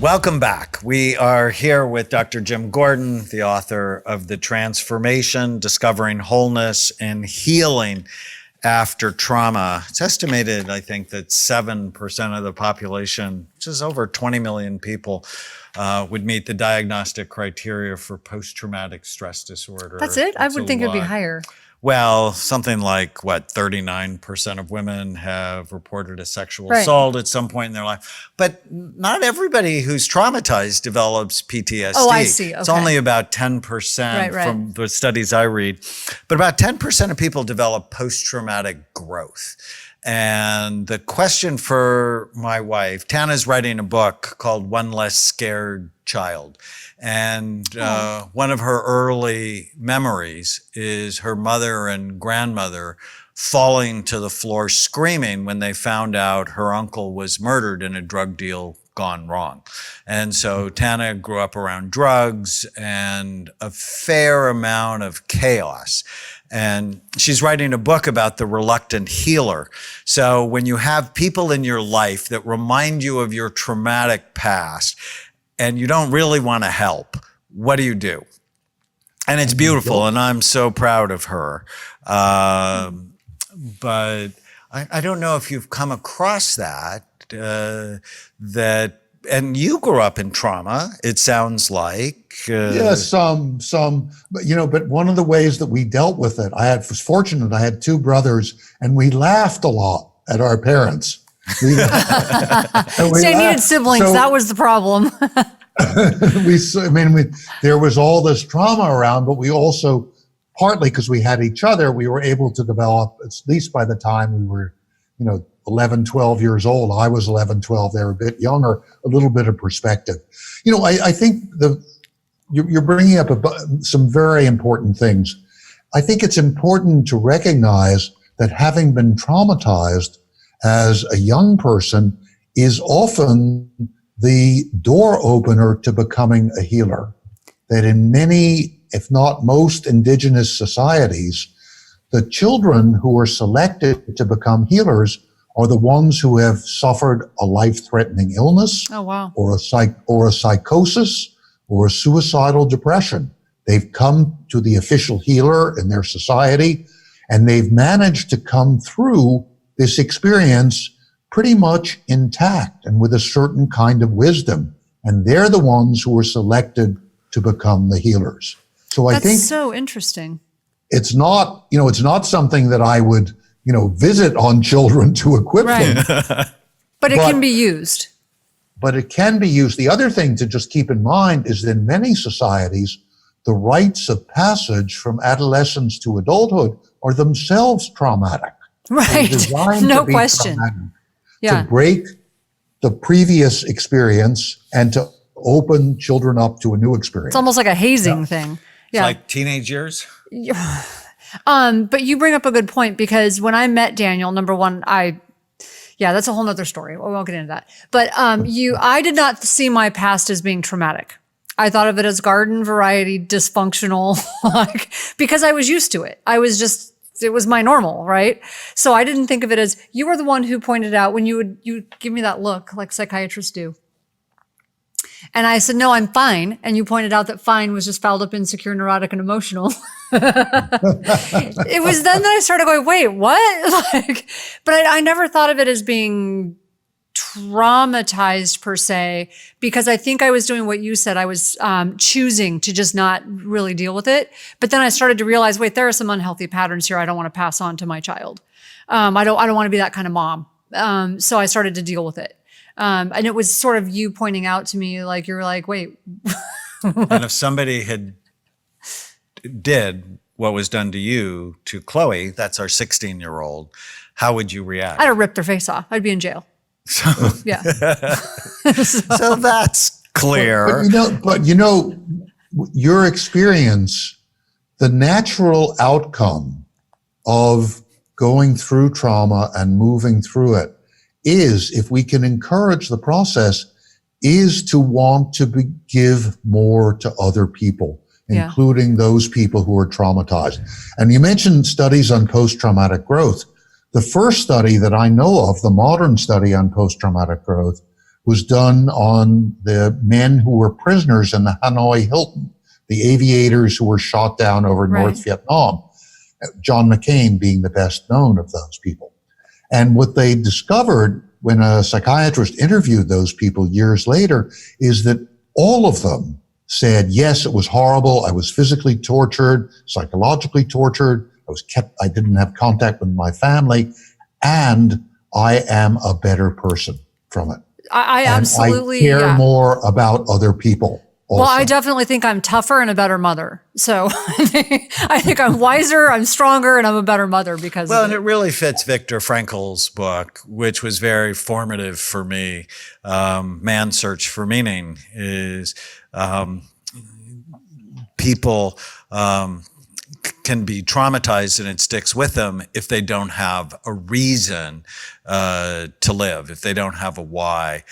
Welcome back. We are here with Dr. Jim Gordon, the author of The Transformation, Discovering Wholeness and Healing After Trauma. It's estimated, I think, that 7% of the population, which is over 20 million people, would meet the diagnostic criteria for post-traumatic stress disorder. That's it? I would think it'd be higher. Well, something like, 39% of women have reported a sexual assault at some point in their life. But not everybody who's traumatized develops PTSD. Oh, I see. Okay. It's only about 10% from the studies I read. But about 10% of people develop post-traumatic growth. And the question for my wife, Tana's writing a book called One Less Scared Child. And one of her early memories is her mother and grandmother falling to the floor screaming when they found out her uncle was murdered in a drug deal gone wrong. And so Tana grew up around drugs and a fair amount of chaos. And she's writing a book about the reluctant healer. So when you have people in your life that remind you of your traumatic past, and you don't really want to help, what do you do? And it's beautiful, and I'm so proud of her. But I don't know if you've come across that, and you grew up in trauma, it sounds like. Yeah, some, but one of the ways that we dealt with it, was fortunate, I had two brothers, and we laughed a lot at our parents. So you needed siblings. So, that was the problem. There was all this trauma around, but we also, partly because we had each other, we were able to develop, at least by the time we were, 11, 12 years old. I was 11, 12. They were a bit younger, a little bit of perspective. I think you're bringing up some very important things. I think it's important to recognize that having been traumatized as a young person is often the door opener to becoming a healer. That in many, if not most, indigenous societies, the children who are selected to become healers are the ones who have suffered a life-threatening illness, or a psychosis, or a suicidal depression. They've come to the official healer in their society, and they've managed to come through this experience pretty much intact and with a certain kind of wisdom. And they're the ones who are selected to become the healers. So I think that's so interesting. It's not, it's not something that I would, visit on children to equip them. But it can be used. But it can be used. The other thing to just keep in mind is that in many societies, the rites of passage from adolescence to adulthood are themselves traumatic. Right. No question. To break the previous experience and to open children up to a new experience. It's almost like a hazing thing. Yeah. It's like teenage years. But you bring up a good point, because when I met Daniel, number one, that's a whole nother story. We won't get into that. But I did not see my past as being traumatic. I thought of it as garden variety dysfunctional, because I was used to it. It was my normal, right? So I didn't think of it as, you were the one who pointed out when you give me that look like psychiatrists do. And I said, no, I'm fine. And you pointed out that fine was just fouled up, insecure, neurotic, and emotional. It was then that I started going, wait, what? But I never thought of it as being traumatized per se, because I think I was doing what you said. I was choosing to just not really deal with it. But then I started to realize, wait, there are some unhealthy patterns here I don't want to pass on to my child. I don't want to be that kind of mom. So I started to deal with it. And it was sort of you pointing out to me, like, you're like, wait. And if somebody did what was done to you, to Chloe, that's our 16-year-old, how would you react? I'd have ripped their face off. I'd be in jail. So, yeah. So that's clear. But your experience, the natural outcome of going through trauma and moving through it is, if we can encourage the process, is to want to give more to other people, including those people who are traumatized. And you mentioned studies on post-traumatic growth. The first study that I know of, the modern study on post-traumatic growth, was done on the men who were prisoners in the Hanoi Hilton, the aviators who were shot down over North Vietnam, John McCain being the best known of those people. And what they discovered when a psychiatrist interviewed those people years later is that all of them said, yes, it was horrible. I was physically tortured, psychologically tortured. I didn't have contact with my family, and I am a better person from it. I absolutely I care more about other people. Also. Well, I definitely think I'm tougher and a better mother. So I think I'm wiser, I'm stronger, and I'm a better mother because of it. And it really fits Viktor Frankl's book, which was very formative for me. Man's Search for Meaning is people can be traumatized and it sticks with them if they don't have a reason to live, if they don't have a why.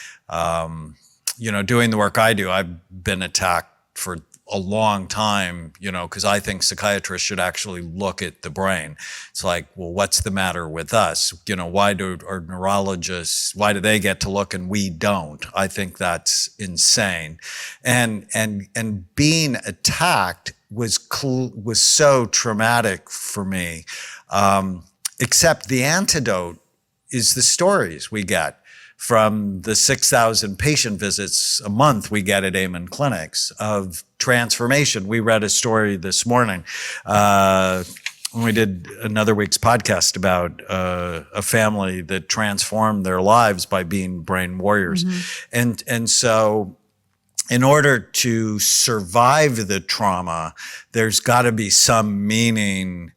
Doing the work I do, I've been attacked for a long time, because I think psychiatrists should actually look at the brain. It's like, well, what's the matter with us? Why do our neurologists, why do they get to look and we don't? I think that's insane. And being attacked was so traumatic for me. Except the antidote is the stories we get from the 6,000 patient visits a month we get at Amen clinics of transformation. We read a story this morning when we did another week's podcast about a family that transformed their lives by being brain warriors. And so in order to survive the trauma, there's got to be some meaning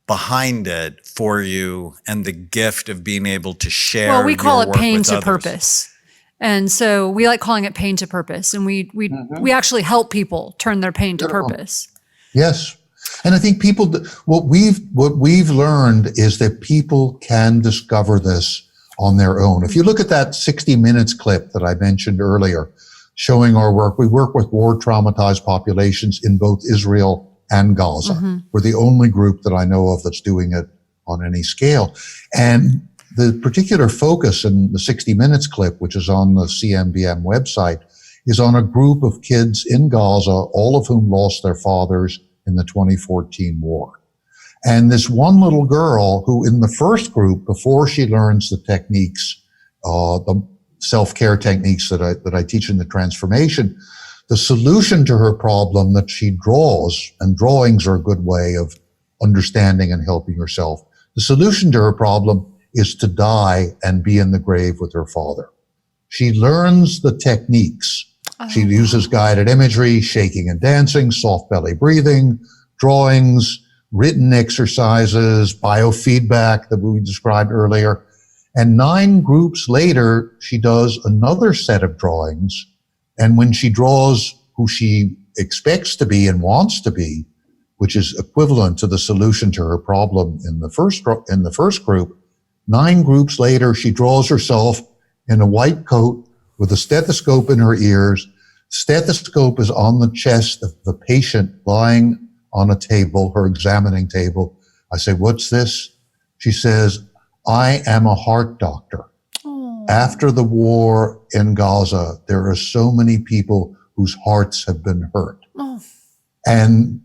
behind it for you and the gift of being able to share. Well, we call it pain to others. purpose. And so we like calling it pain to purpose. And we actually help people turn their pain to purpose. Yes. And I think people, what we've learned is that people can discover this on their own. If you look at that 60 Minutes clip that I mentioned earlier, showing our work, we work with war traumatized populations in both Israel and Gaza. We're the only group that I know of that's doing it on any scale. And the particular focus in the 60 Minutes clip, which is on the CMBM website, is on a group of kids in Gaza, all of whom lost their fathers in the 2014 war. And this one little girl who in the first group, before she learns the techniques, the self-care techniques that I teach in the transformation, the solution to her problem that she draws, and drawings are a good way of understanding and helping herself. The solution to her problem is to die and be in the grave with her father. She learns the techniques. She uses guided imagery, shaking and dancing, soft belly breathing, drawings, written exercises, biofeedback that we described earlier. And 9 groups later, she does another set of drawings. And when she draws who she expects to be and wants to be, which is equivalent to the solution to her problem in the first group, 9 groups later, she draws herself in a white coat with a stethoscope in her ears. Stethoscope is on the chest of the patient lying on a table, her examining table. I say, what's this? She says, I am a heart doctor. After the war in Gaza, there are so many people whose hearts have been hurt. And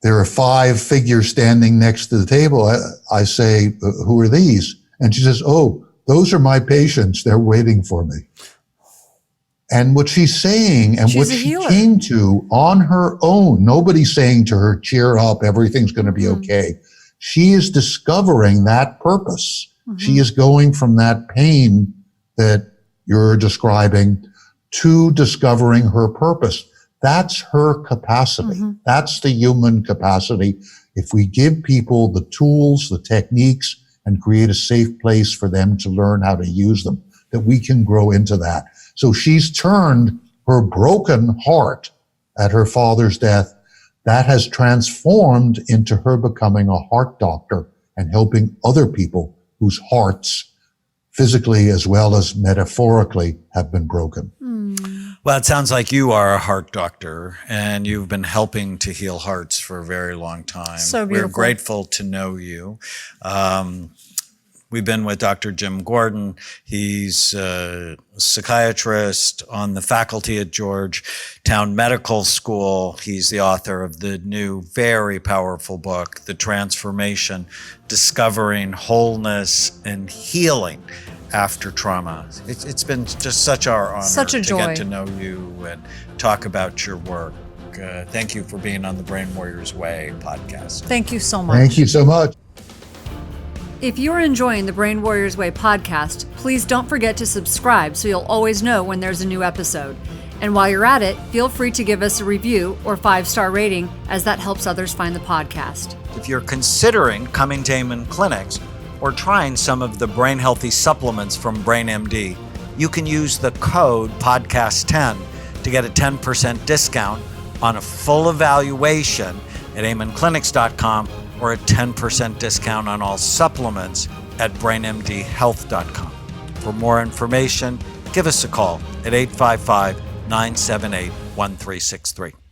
there are 5 figures standing next to the table. I say, who are these? And she says, oh, those are my patients. They're waiting for me. And what she's saying and what she came to on her own, nobody's saying to her, cheer up, everything's going to be okay. She is discovering that purpose. She is going from that pain that you're describing to discovering her purpose. That's her capacity. That's the human capacity. If we give people the tools, the techniques, and create a safe place for them to learn how to use them, that we can grow into that. So she's turned her broken heart at her father's death. That has transformed into her becoming a heart doctor and helping other people whose hearts, physically as well as metaphorically, have been broken. Well, it sounds like you are a heart doctor and you've been helping to heal hearts for a very long time. So beautiful. We're grateful to know you. We've been with Dr. Jim Gordon. He's a psychiatrist on the faculty at Georgetown Medical School. He's the author of the new, very powerful book, The Transformation, Discovering Wholeness and Healing After Trauma. It's been just such our honor Such a joy to get to know you and talk about your work. Thank you for being on the Brain Warriors Way podcast. Thank you so much. Thank you so much. If you're enjoying the Brain Warriors Way podcast, please don't forget to subscribe so you'll always know when there's a new episode. And while you're at it, feel free to give us a review or 5-star rating, as that helps others find the podcast. If you're considering coming to Amen Clinics or trying some of the brain healthy supplements from BrainMD, you can use the code podcast10 to get a 10% discount on a full evaluation at amenclinics.com or a 10% discount on all supplements at brainmdhealth.com. For more information, give us a call at 855-978-1363.